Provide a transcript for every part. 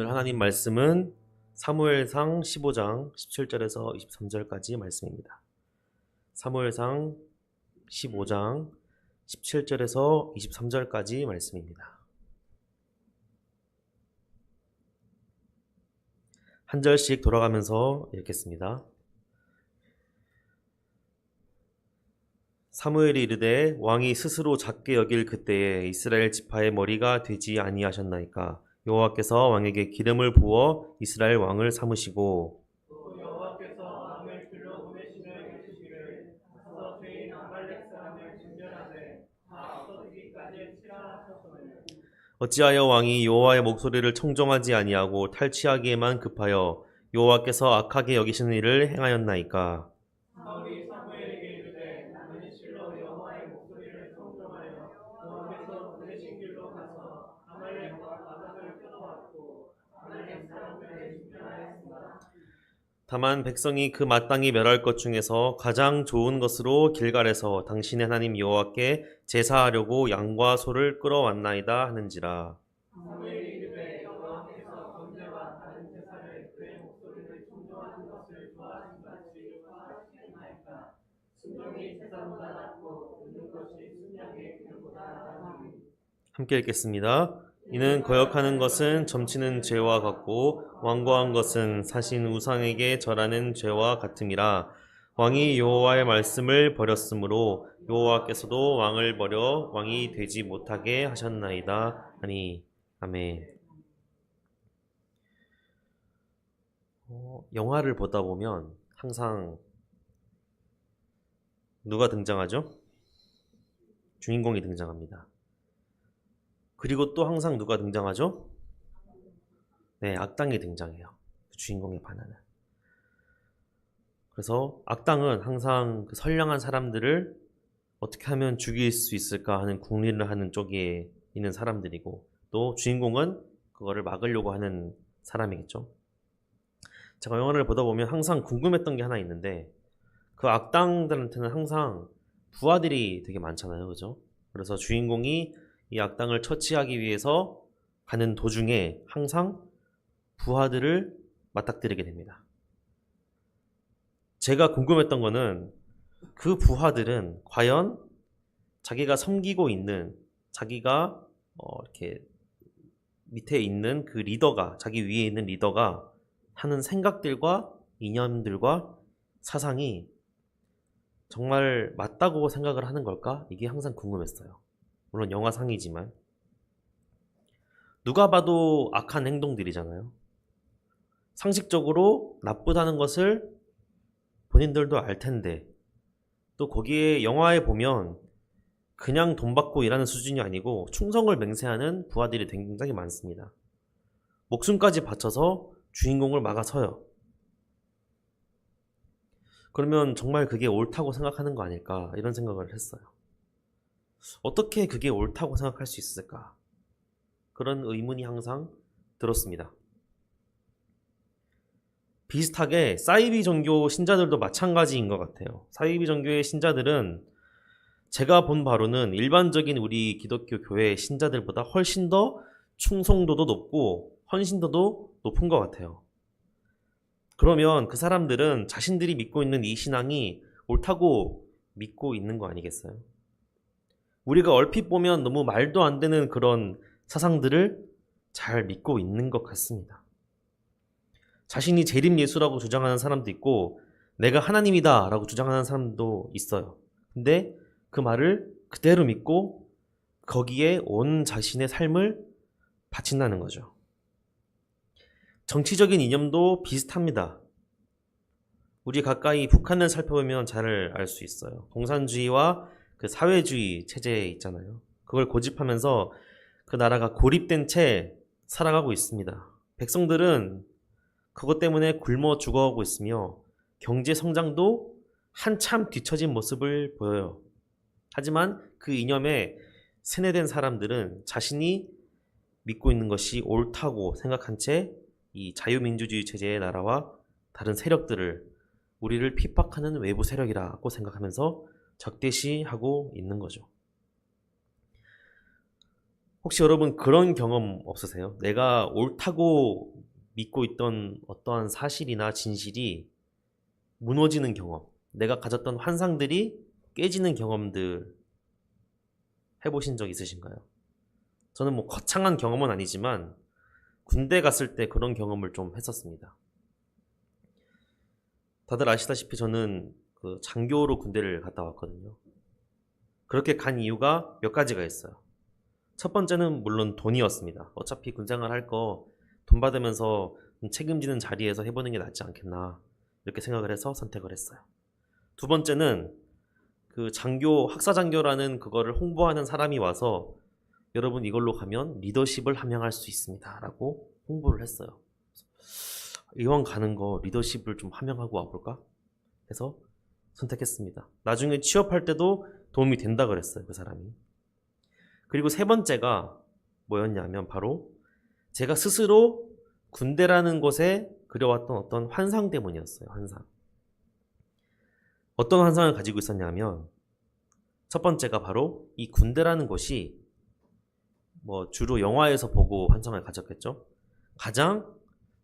오늘 하나님 말씀은 사무엘상 15장 17절에서 23절까지 말씀입니다. 사무엘상 15장 17절에서 23절까지 말씀입니다. 한 절씩 돌아가면서 읽겠습니다. 사무엘이 이르되 왕이 스스로 작게 여길 그때에 이스라엘 지파의 머리가 되지 아니하셨나이까. 여호와께서 왕에게 기름을 부어 이스라엘 왕을 삼으시고 또 여호와께서 왕을 불러보내시며 이르시기를 가서 죄인 아말렉 사람을 진멸하되 다 없어지기까지 치라 하셨거늘. 어찌하여 왕이 여호와의 목소리를 청종하지 아니하고 탈취하기에만 급하여 여호와께서 악하게 여기시는 일을 행하였나이까. 사울이 사무엘에게 이르되 나는 실로 여호와의 목소리를 청종하여 여호와께서 보내신 길로 가서 아말렉과 바닥을 끊어왔고 아말렉 사람을 진멸하였으나 다만 백성이 그 마땅히 멸할 것 중에서 가장 좋은 것으로 길갈에서 당신의 하나님 여호와께 제사하려고 양과 소를 끌어왔나이다 하는지라. 사무엘이 이르되 여호와께서 번제와 다른 제사를 그의 목소리를 청종하는 것을 좋아하신 같이 좋아하시나이까. 순종이 제사보다 낫고 듣는 것이 순양의 기름보다 나으니. 함께 읽겠습니다. 이는 거역하는 것은 점치는 죄와 같고 완고한 것은 사신 우상에게 절하는 죄와 같음이라. 왕이 여호와의 말씀을 버렸으므로 여호와께서도 왕을 버려 왕이 되지 못하게 하셨나이다 하니. 아멘. 영화를 보다 보면 항상 누가 등장하죠? 주인공이 등장합니다. 그리고 또 항상 누가 등장하죠? 네, 악당이 등장해요. 주인공의 반하는. 그래서 악당은 항상 그 선량한 사람들을 어떻게 하면 죽일 수 있을까 하는 궁리를 하는 쪽에 있는 사람들이고, 또 주인공은 그거를 막으려고 하는 사람이겠죠. 제가 영화를 보다 보면 항상 궁금했던 게 하나 있는데, 그 악당들한테는 항상 부하들이 되게 많잖아요. 그죠? 그래서 주인공이 이 악당을 처치하기 위해서 가는 도중에 항상 부하들을 맞닥뜨리게 됩니다. 제가 궁금했던 거는 그 부하들은 과연 자기가 섬기고 있는, 자기가 이렇게 밑에 있는 그 리더가, 자기 위에 있는 리더가 하는 생각들과 이념들과 사상이 정말 맞다고 생각을 하는 걸까? 이게 항상 궁금했어요. 물론 영화상이지만 누가 봐도 악한 행동들이잖아요. 상식적으로 나쁘다는 것을 본인들도 알 텐데, 또 거기에 영화에 보면 그냥 돈 받고 일하는 수준이 아니고 충성을 맹세하는 부하들이 굉장히 많습니다. 목숨까지 바쳐서 주인공을 막아서요. 그러면 정말 그게 옳다고 생각하는 거 아닐까, 이런 생각을 했어요. 어떻게 그게 옳다고 생각할 수 있을까? 그런 의문이 항상 들었습니다. 비슷하게 사이비 종교 신자들도 마찬가지인 것 같아요. 사이비 종교의 신자들은 제가 본 바로는 일반적인 우리 기독교 교회 신자들보다 훨씬 더 충성도도 높고 헌신도도 높은 것 같아요. 그러면 그 사람들은 자신들이 믿고 있는 이 신앙이 옳다고 믿고 있는 거 아니겠어요? 우리가 얼핏 보면 너무 말도 안 되는 그런 사상들을 잘 믿고 있는 것 같습니다. 자신이 재림 예수라고 주장하는 사람도 있고, 내가 하나님이다 라고 주장하는 사람도 있어요. 근데 그 말을 그대로 믿고 거기에 온 자신의 삶을 바친다는 거죠. 정치적인 이념도 비슷합니다. 우리 가까이 북한을 살펴보면 잘 알 수 있어요. 공산주의와 그 사회주의 체제 있잖아요. 그걸 고집하면서 그 나라가 고립된 채 살아가고 있습니다. 백성들은 그것 때문에 굶어 죽어가고 있으며 경제 성장도 한참 뒤처진 모습을 보여요. 하지만 그 이념에 세뇌된 사람들은 자신이 믿고 있는 것이 옳다고 생각한 채 이 자유민주주의 체제의 나라와 다른 세력들을, 우리를 핍박하는 외부 세력이라고 생각하면서 적대시하고 있는 거죠. 혹시 여러분 그런 경험 없으세요? 내가 옳다고 믿고 있던 어떠한 사실이나 진실이 무너지는 경험, 내가 가졌던 환상들이 깨지는 경험들 해보신 적 있으신가요? 저는 뭐 거창한 경험은 아니지만 군대 갔을 때 그런 경험을 좀 했었습니다. 다들 아시다시피 저는 그 장교로 군대를 갔다 왔거든요. 그렇게 간 이유가 몇 가지가 있어요. 첫 번째는 물론 돈이었습니다. 어차피 군생활 할 거 돈 받으면서 책임지는 자리에서 해보는 게 낫지 않겠나 이렇게 생각을 해서 선택을 했어요. 두 번째는 그 장교, 학사장교라는 그거를 홍보하는 사람이 와서 여러분 이걸로 가면 리더십을 함양할 수 있습니다 라고 홍보를 했어요. 이왕 가는 거 리더십을 좀 함양하고 와볼까 해서 선택했습니다. 나중에 취업할 때도 도움이 된다 그랬어요, 그 사람이. 그리고 세 번째가 뭐였냐면 바로 제가 스스로 군대라는 곳에 그려왔던 어떤 환상 때문이었어요. 환상. 어떤 환상을 가지고 있었냐면 첫 번째가 바로 이 군대라는 곳이 뭐 주로 영화에서 보고 환상을 가졌겠죠. 가장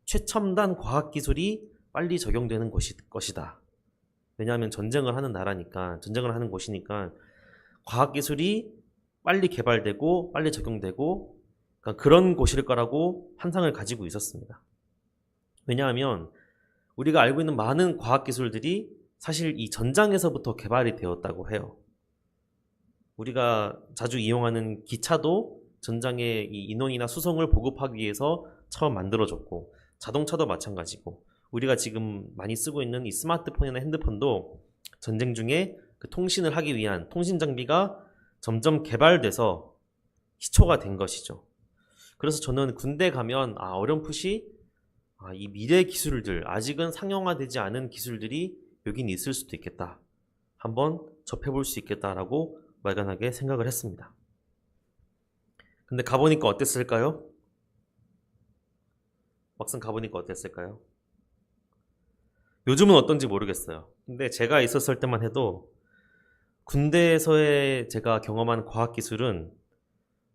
최첨단 과학기술이 빨리 적용되는 것이다. 왜냐하면 전쟁을 하는 나라니까, 전쟁을 하는 곳이니까 과학기술이 빨리 개발되고 빨리 적용되고 그러니까 그런 곳일 거라고 환상을 가지고 있었습니다. 왜냐하면 우리가 알고 있는 많은 과학기술들이 사실 이 전장에서부터 개발이 되었다고 해요. 우리가 자주 이용하는 기차도 전장에 이 인원이나 수송을 보급하기 위해서 처음 만들어졌고, 자동차도 마찬가지고, 우리가 지금 많이 쓰고 있는 이 스마트폰이나 핸드폰도 전쟁 중에 그 통신을 하기 위한 통신 장비가 점점 개발돼서 희초가 된 것이죠. 그래서 저는 군대 가면 어렴풋이 이 미래 기술들, 아직은 상용화되지 않은 기술들이 여긴 있을 수도 있겠다. 한번 접해볼 수 있겠다라고 막연하게 생각을 했습니다. 근데 가보니까 어땠을까요? 막상 가보니까 어땠을까요? 요즘은 어떤지 모르겠어요. 근데 제가 있었을 때만 해도 군대에서의 제가 경험한 과학기술은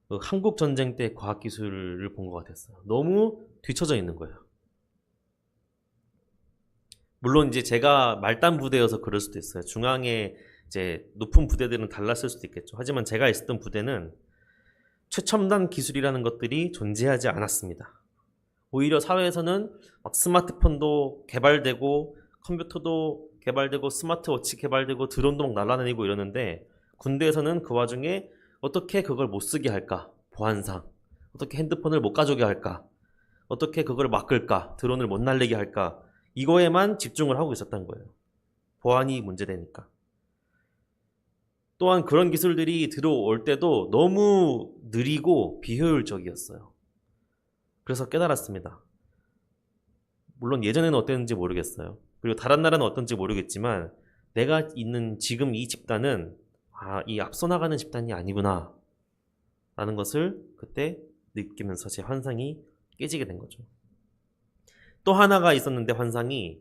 그 한국 전쟁 때 과학기술을 본 것 같았어요. 너무 뒤처져 있는 거예요. 물론 이제 제가 말단 부대여서 그럴 수도 있어요. 중앙에 이제 높은 부대들은 달랐을 수도 있겠죠. 하지만 제가 있었던 부대는 최첨단 기술이라는 것들이 존재하지 않았습니다. 오히려 사회에서는 막 스마트폰도 개발되고 컴퓨터도 개발되고 스마트워치 개발되고 드론도 막 날아다니고 이러는데 군대에서는 그 와중에 어떻게 그걸 못 쓰게 할까? 보안상. 어떻게 핸드폰을 못 가져오게 할까? 어떻게 그걸 막을까? 드론을 못 날리게 할까? 이거에만 집중을 하고 있었던 거예요. 보안이 문제되니까. 또한 그런 기술들이 들어올 때도 너무 느리고 비효율적이었어요. 그래서 깨달았습니다. 물론 예전에는 어땠는지 모르겠어요. 그리고 다른 나라는 어떤지 모르겠지만 내가 있는 지금 이 집단은 이 앞서 나가는 집단이 아니구나 라는 것을 그때 느끼면서 제 환상이 깨지게 된 거죠. 또 하나가 있었는데 환상이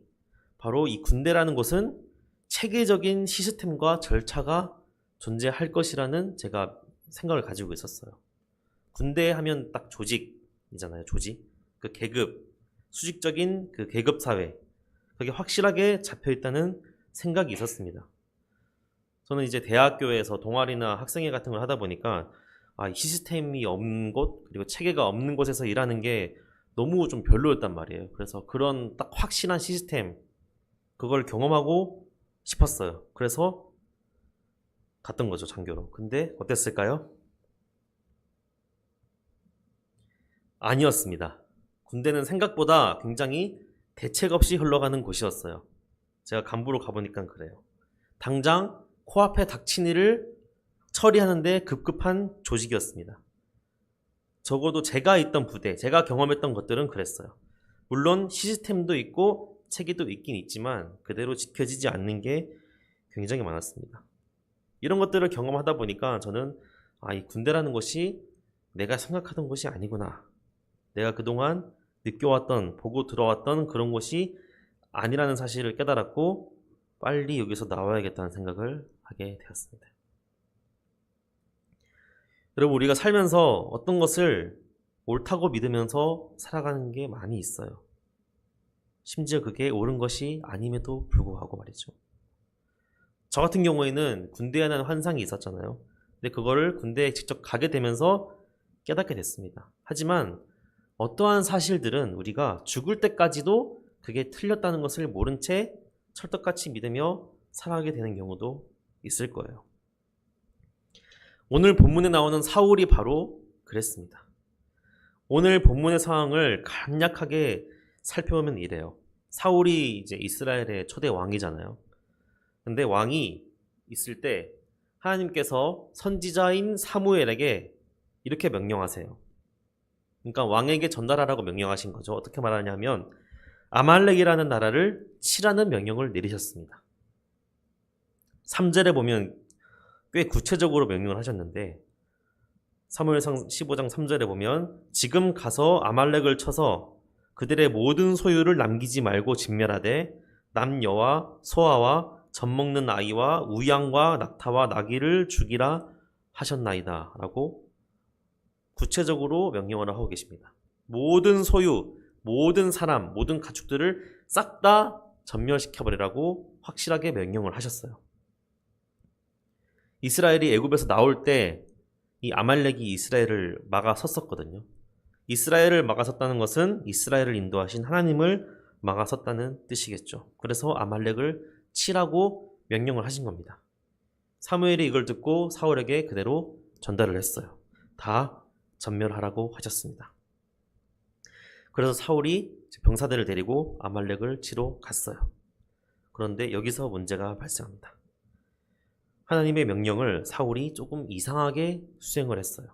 바로 이 군대라는 곳은 체계적인 시스템과 절차가 존재할 것이라는 제가 생각을 가지고 있었어요. 군대 하면 딱 조직이잖아요. 조직. 그 계급, 수직적인 그 계급 사회. 그게 확실하게 잡혀 있다는 생각이 있었습니다. 저는 이제 대학교에서 동아리나 학생회 같은 걸 하다 보니까 시스템이 없는 곳, 그리고 체계가 없는 곳에서 일하는 게 너무 좀 별로였단 말이에요. 그래서 그런 딱 확실한 시스템, 그걸 경험하고 싶었어요. 그래서 갔던 거죠, 장교로. 근데 어땠을까요? 아니었습니다. 군대는 생각보다 굉장히 대책 없이 흘러가는 곳이었어요. 제가 간부로 가보니까 그래요. 당장 코앞에 닥친 일을 처리하는데 급급한 조직이었습니다. 적어도 제가 있던 부대, 제가 경험했던 것들은 그랬어요. 물론 시스템도 있고 체계도 있긴 있지만 그대로 지켜지지 않는 게 굉장히 많았습니다. 이런 것들을 경험하다 보니까 저는 이 군대라는 것이 내가 생각하던 것이 아니구나. 내가 그동안 느껴왔던, 보고 들어왔던 그런 것이 아니라는 사실을 깨달았고 빨리 여기서 나와야겠다는 생각을 하게 되었습니다. 여러분, 우리가 살면서 어떤 것을 옳다고 믿으면서 살아가는 게 많이 있어요. 심지어 그게 옳은 것이 아님에도 불구하고 말이죠. 저 같은 경우에는 군대에 대한 환상이 있었잖아요. 근데 그거를 군대에 직접 가게 되면서 깨닫게 됐습니다. 하지만 어떠한 사실들은 우리가 죽을 때까지도 그게 틀렸다는 것을 모른 채 철떡같이 믿으며 살아가게 되는 경우도 있을 거예요. 오늘 본문에 나오는 사울이 바로 그랬습니다. 오늘 본문의 상황을 간략하게 살펴보면 이래요. 사울이 이제 이스라엘의 초대 왕이잖아요. 근데 왕이 있을 때 하나님께서 선지자인 사무엘에게 이렇게 명령하세요. 그러니까 왕에게 전달하라고 명령하신 거죠. 어떻게 말하냐면 아말렉이라는 나라를 치라는 명령을 내리셨습니다. 3절에 보면 꽤 구체적으로 명령을 하셨는데 사무엘상 15장 3절에 보면 지금 가서 아말렉을 쳐서 그들의 모든 소유를 남기지 말고 진멸하되 남녀와 소아와 젖먹는 아이와 우양과 낙타와 나귀를 죽이라 하셨나이다 라고 구체적으로 명령을 하고 계십니다. 모든 소유, 모든 사람, 모든 가축들을 싹 다 전멸시켜버리라고 확실하게 명령을 하셨어요. 이스라엘이 애굽에서 나올 때 이 아말렉이 이스라엘을 막아섰었거든요. 이스라엘을 막아섰다는 것은 이스라엘을 인도하신 하나님을 막아섰다는 뜻이겠죠. 그래서 아말렉을 치라고 명령을 하신 겁니다. 사무엘이 이걸 듣고 사울에게 그대로 전달을 했어요. 다 전멸하라고 하셨습니다. 그래서 사울이 병사들을 데리고 아말렉을 치러 갔어요. 그런데 여기서 문제가 발생합니다. 하나님의 명령을 사울이 조금 이상하게 수행을 했어요.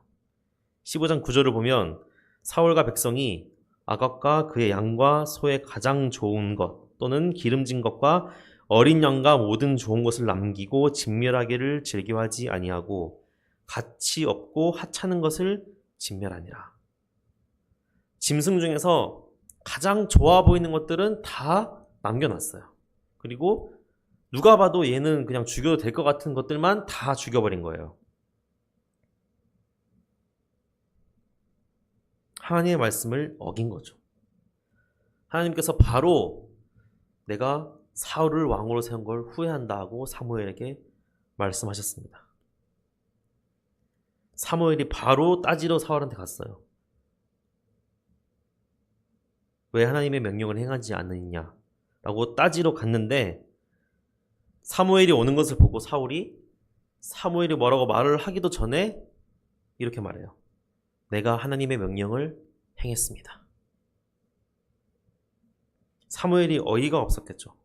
15장 9절을 보면 사울과 백성이 아각과 그의 양과 소의 가장 좋은 것 또는 기름진 것과 어린 양과 모든 좋은 것을 남기고 진멸하기를 즐겨하지 아니하고 가치 없고 하찮은 것을 진멸하니라. 짐승 중에서 가장 좋아 보이는 것들은 다 남겨놨어요. 그리고 누가 봐도 얘는 그냥 죽여도 될 것 같은 것들만 다 죽여버린 거예요. 하나님의 말씀을 어긴 거죠. 하나님께서 바로 내가 사울을 왕으로 세운 걸 후회한다 하고 사무엘에게 말씀하셨습니다. 사무엘이 바로 따지러 사울한테 갔어요. 왜 하나님의 명령을 행하지 않느냐 라고 따지러 갔는데 사무엘이 오는 것을 보고 사무엘이 뭐라고 말을 하기도 전에 이렇게 말해요. 내가 하나님의 명령을 행했습니다. 사무엘이 어이가 없었겠죠.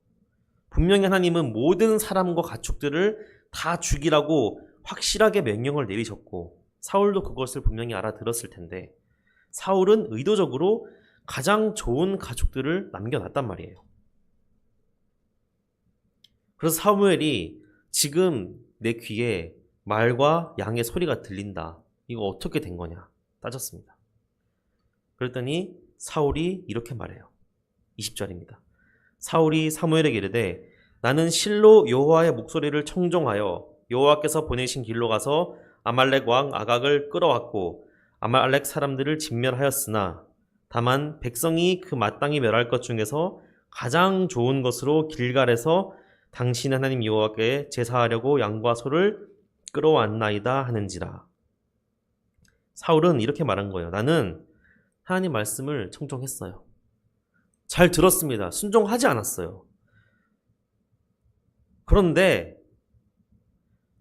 분명히 하나님은 모든 사람과 가축들을 다 죽이라고 확실하게 명령을 내리셨고 사울도 그것을 분명히 알아들었을 텐데 사울은 의도적으로 가장 좋은 가축들을 남겨놨단 말이에요. 그래서 사무엘이 지금 내 귀에 말과 양의 소리가 들린다. 이거 어떻게 된 거냐 따졌습니다. 그랬더니 사울이 이렇게 말해요. 20절입니다. 사울이 사무엘에게 이르되 나는 실로 여호와의 목소리를 청종하여 여호와께서 보내신 길로 가서 아말렉 왕 아각을 끌어왔고 아말렉 사람들을 진멸하였으나 다만 백성이 그 마땅히 멸할 것 중에서 가장 좋은 것으로 길갈에서 당신 하나님 여호와께 제사하려고 양과 소를 끌어왔나이다 하는지라. 사울은 이렇게 말한 거예요. 나는 하나님 말씀을 청종했어요. 잘 들었습니다. 순종하지 않았어요. 그런데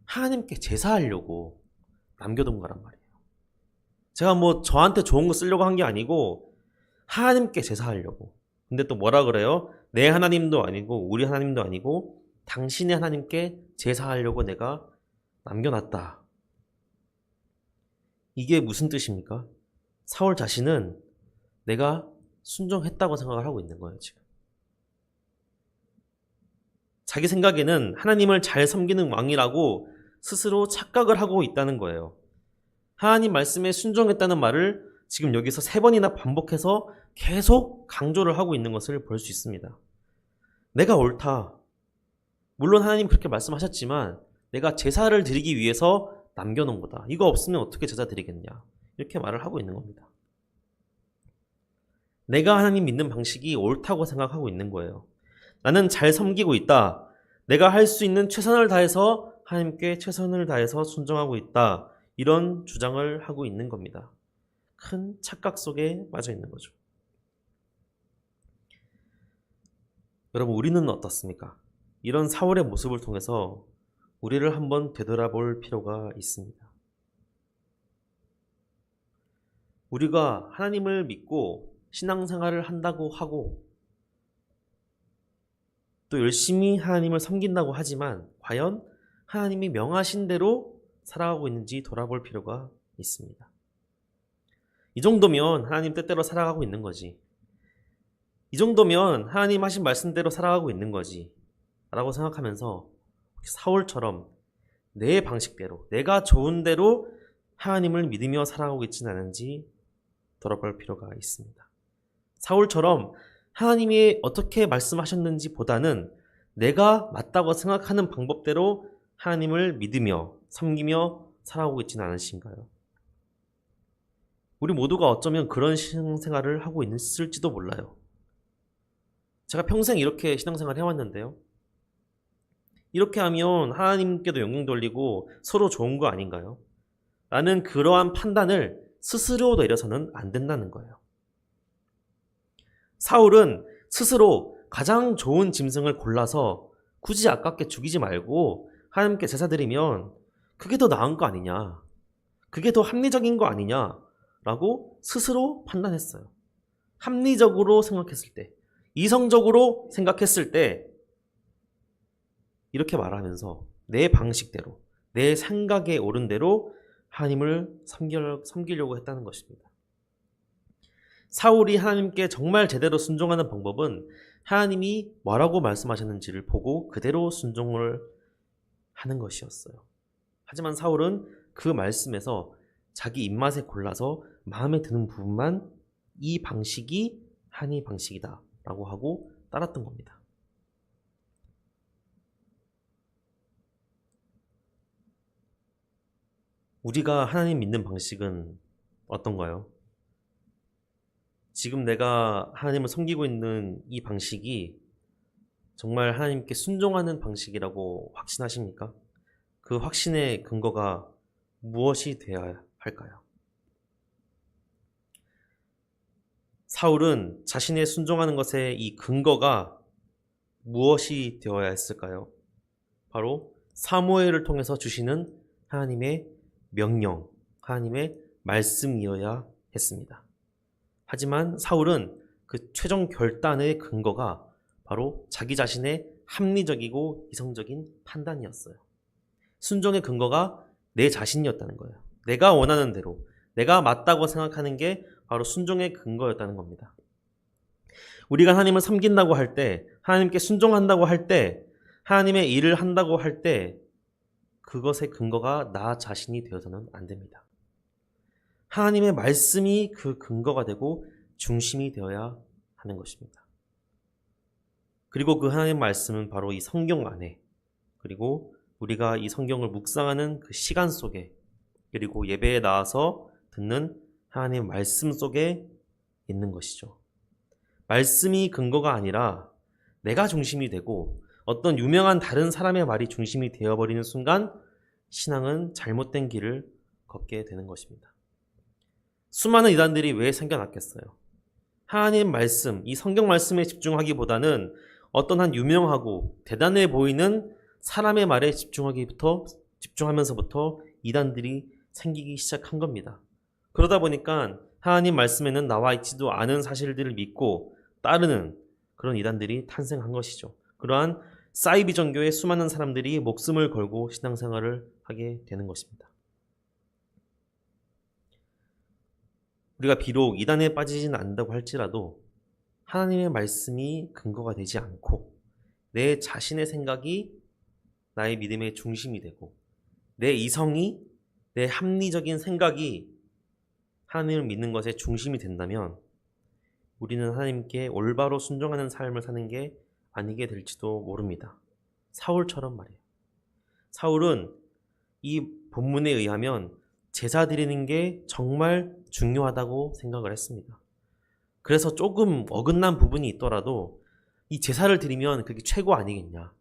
하나님께 제사하려고 남겨둔 거란 말이에요. 제가 뭐 저한테 좋은 거 쓰려고 한 게 아니고 하나님께 제사하려고. 근데 또 뭐라 그래요? 내 하나님도 아니고 우리 하나님도 아니고 당신의 하나님께 제사하려고 내가 남겨놨다. 이게 무슨 뜻입니까? 사울 자신은 내가 순종했다고 생각을 하고 있는 거예요, 지금. 자기 생각에는 하나님을 잘 섬기는 왕이라고 스스로 착각을 하고 있다는 거예요. 하나님 말씀에 순종했다는 말을 지금 여기서 3번이나 반복해서 계속 강조를 하고 있는 것을 볼 수 있습니다. 내가 옳다. 물론 하나님 그렇게 말씀하셨지만 내가 제사를 드리기 위해서 남겨놓은 거다. 이거 없으면 어떻게 제자 드리겠냐. 이렇게 말을 하고 있는 겁니다. 내가 하나님 믿는 방식이 옳다고 생각하고 있는 거예요. 나는 잘 섬기고 있다. 내가 할 수 있는 최선을 다해서 하나님께 최선을 다해서 순종하고 있다. 이런 주장을 하고 있는 겁니다. 큰 착각 속에 빠져 있는 거죠. 여러분, 우리는 어떻습니까? 이런 사울의 모습을 통해서 우리를 한번 되돌아볼 필요가 있습니다. 우리가 하나님을 믿고 신앙생활을 한다고 하고 또 열심히 하나님을 섬긴다고 하지만 과연 하나님이 명하신 대로 살아가고 있는지 돌아볼 필요가 있습니다. 이 정도면 하나님 뜻대로 살아가고 있는 거지. 이 정도면 하나님 하신 말씀대로 살아가고 있는 거지 라고 생각하면서 사울처럼 내 방식대로 내가 좋은 대로 하나님을 믿으며 살아가고 있지는 않은지 돌아볼 필요가 있습니다. 사울처럼 하나님이 어떻게 말씀하셨는지 보다는 내가 맞다고 생각하는 방법대로 하나님을 믿으며 섬기며 살아가고 있지는 않으신가요? 우리 모두가 어쩌면 그런 신앙생활을 하고 있을지도 몰라요. 제가 평생 이렇게 신앙생활을 해왔는데요. 이렇게 하면 하나님께도 영광 돌리고 서로 좋은 거 아닌가요? 라는 그러한 판단을 스스로 내려서는 안 된다는 거예요. 사울은 스스로 가장 좋은 짐승을 골라서 굳이 아깝게 죽이지 말고 하나님께 제사 드리면 그게 더 나은 거 아니냐, 그게 더 합리적인 거 아니냐 라고 스스로 판단했어요. 합리적으로 생각했을 때, 이성적으로 생각했을 때 이렇게 말하면서 내 방식대로 내 생각에 옳은 대로 하나님을 섬기려고 했다는 것입니다. 사울이 하나님께 정말 제대로 순종하는 방법은 하나님이 뭐라고 말씀하셨는지를 보고 그대로 순종을 하는 것이었어요. 하지만 사울은 그 말씀에서 자기 입맛에 골라서 마음에 드는 부분만 이 방식이 하나님의 방식이다 라고 하고 따랐던 겁니다. 우리가 하나님 믿는 방식은 어떤가요? 지금 내가 하나님을 섬기고 있는 이 방식이 정말 하나님께 순종하는 방식이라고 확신하십니까? 그 확신의 근거가 무엇이 되어야 할까요? 사울은 자신의 순종하는 것의 이 근거가 무엇이 되어야 했을까요? 바로 사무엘을 통해서 주시는 하나님의 명령, 하나님의 말씀이어야 했습니다. 하지만 사울은 그 최종 결단의 근거가 바로 자기 자신의 합리적이고 이성적인 판단이었어요. 순종의 근거가 내 자신이었다는 거예요. 내가 원하는 대로, 내가 맞다고 생각하는 게 바로 순종의 근거였다는 겁니다. 우리가 하나님을 섬긴다고 할 때, 하나님께 순종한다고 할 때, 하나님의 일을 한다고 할 때 그것의 근거가 나 자신이 되어서는 안 됩니다. 하나님의 말씀이 그 근거가 되고 중심이 되어야 하는 것입니다. 그리고 그 하나님의 말씀은 바로 이 성경 안에, 그리고 우리가 이 성경을 묵상하는 그 시간 속에, 그리고 예배에 나와서 듣는 하나님의 말씀 속에 있는 것이죠. 말씀이 근거가 아니라 내가 중심이 되고 어떤 유명한 다른 사람의 말이 중심이 되어버리는 순간 신앙은 잘못된 길을 걷게 되는 것입니다. 수많은 이단들이 왜 생겨났겠어요? 하나님 말씀, 이 성경 말씀에 집중하기보다는 어떤 한 유명하고 대단해 보이는 사람의 말에 집중하면서부터 이단들이 생기기 시작한 겁니다. 그러다 보니까 하나님 말씀에는 나와 있지도 않은 사실들을 믿고 따르는 그런 이단들이 탄생한 것이죠. 그러한 사이비 종교의 수많은 사람들이 목숨을 걸고 신앙생활을 하게 되는 것입니다. 우리가 비록 이단에 빠지지는 않는다고 할지라도 하나님의 말씀이 근거가 되지 않고 내 자신의 생각이 나의 믿음의 중심이 되고 내 이성이, 내 합리적인 생각이 하나님을 믿는 것의 중심이 된다면 우리는 하나님께 올바로 순종하는 삶을 사는 게 아니게 될지도 모릅니다. 사울처럼 말이에요. 사울은 이 본문에 의하면 제사 드리는 게 정말 중요하다고 생각을 했습니다. 그래서 조금 어긋난 부분이 있더라도 이 제사를 드리면 그게 최고 아니겠냐.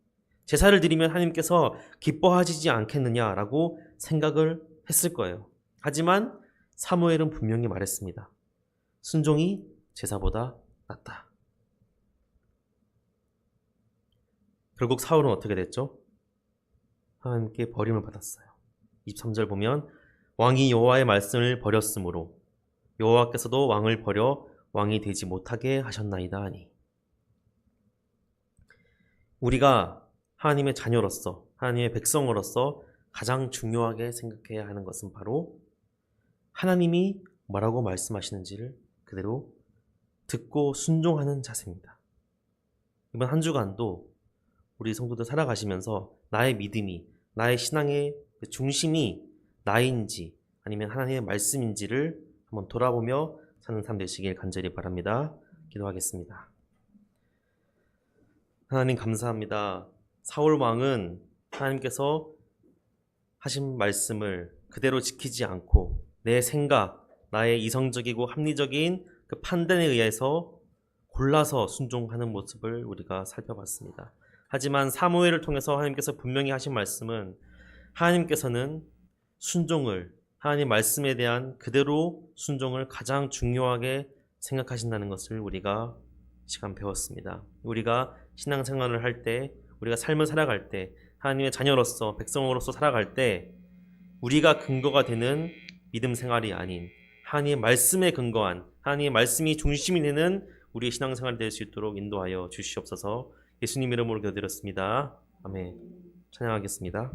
제사를 드리면 하나님께서 기뻐하시지 않겠느냐라고 생각을 했을 거예요. 하지만 사무엘은 분명히 말했습니다. 순종이 제사보다 낫다. 결국 사울은 어떻게 됐죠? 하나님께 버림을 받았어요. 23절 보면 왕이 여호와의 말씀을 버렸으므로 여호와께서도 왕을 버려 왕이 되지 못하게 하셨나이다 하니. 우리가 하나님의 자녀로서 하나님의 백성으로서 가장 중요하게 생각해야 하는 것은 바로 하나님이 뭐라고 말씀하시는지를 그대로 듣고 순종하는 자세입니다. 이번 한 주간도 우리 성도들 살아가시면서 나의 믿음이, 나의 신앙의 중심이 나인지 아니면 하나님의 말씀인지를 한번 돌아보며 사는 삶 되시길 간절히 바랍니다. 기도하겠습니다. 하나님 감사합니다. 사울 왕은 하나님께서 하신 말씀을 그대로 지키지 않고 내 생각, 나의 이성적이고 합리적인 그 판단에 의해서 골라서 순종하는 모습을 우리가 살펴봤습니다. 하지만 사무엘을 통해서 하나님께서 분명히 하신 말씀은 하나님께서는 순종을, 하나님 말씀에 대한 그대로 순종을 가장 중요하게 생각하신다는 것을 우리가 시간 배웠습니다. 우리가 신앙생활을 할 때, 우리가 삶을 살아갈 때, 하나님의 자녀로서 백성으로서 살아갈 때 우리가 근거가 되는 믿음 생활이 아닌 하나님의 말씀에 근거한 하나님의 말씀이 중심이 되는 우리의 신앙생활이 될 수 있도록 인도하여 주시옵소서. 예수님 이름으로 기도드렸습니다. 아멘. 찬양하겠습니다.